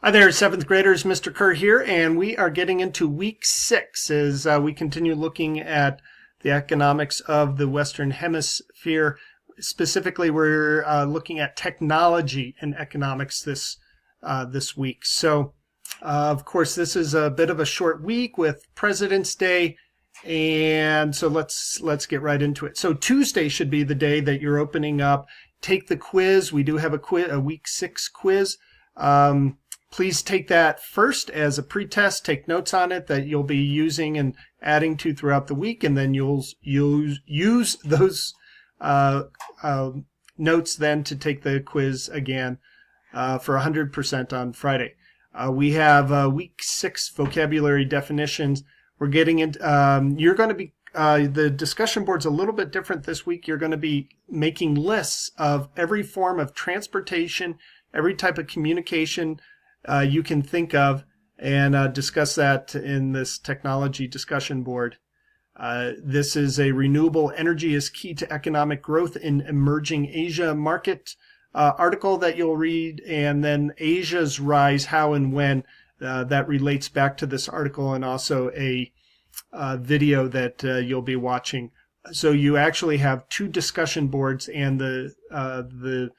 Hi there, 7th graders. Mr. Kerr here, and we are getting into week 6 as we continue looking at the economics of the Western Hemisphere. Specifically, we're looking at technology and economics this week. So, of course, this is a bit of a short week with President's Day, and so let's get right into it. So Tuesday should be the day that you're opening up. Take the quiz. We do have a week 6 quiz. Please take that first as a pretest. Take notes on it that you'll be using and adding to throughout the week, and then you'll use those notes then to take the quiz again for 100% on Friday. We have week 6 vocabulary definitions. We're getting into. You're going to be. The discussion board's a little bit different this week. You're going to be making lists of every form of transportation, every type of communication you can think of, and discuss that in this technology discussion board. This is a renewable energy is key to economic growth in emerging Asia market article that you'll read, and then Asia's rise, how and when. That relates back to this article, and also a video that you'll be watching. So you actually have 2 discussion boards and the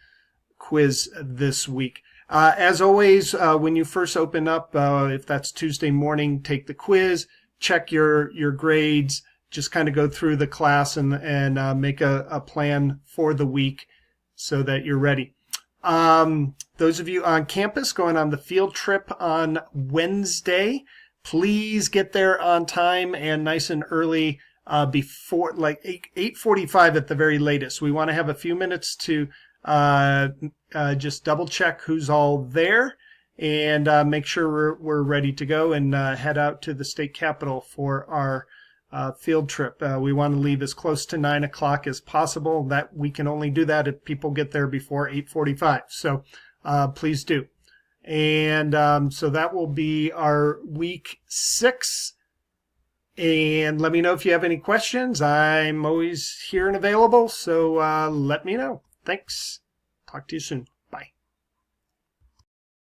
quiz this week. As always, when you first open up, if that's Tuesday morning, take the quiz, check your grades, just kind of go through the class and make a plan for the week so that you're ready. Those of you on campus going on the field trip on Wednesday, please get there on time and nice and early, before like 8:45 at the very latest. We want to have a few minutes to just double check who's all there and make sure we're ready to go and head out to the state capitol for our field trip. We want to leave as close to 9 o'clock as possible. That we can only do that if people get there before 8:45. So please do. And so that will be our week 6. And let me know if you have any questions. I'm always here and available, so let me know. Thanks. Talk to you soon.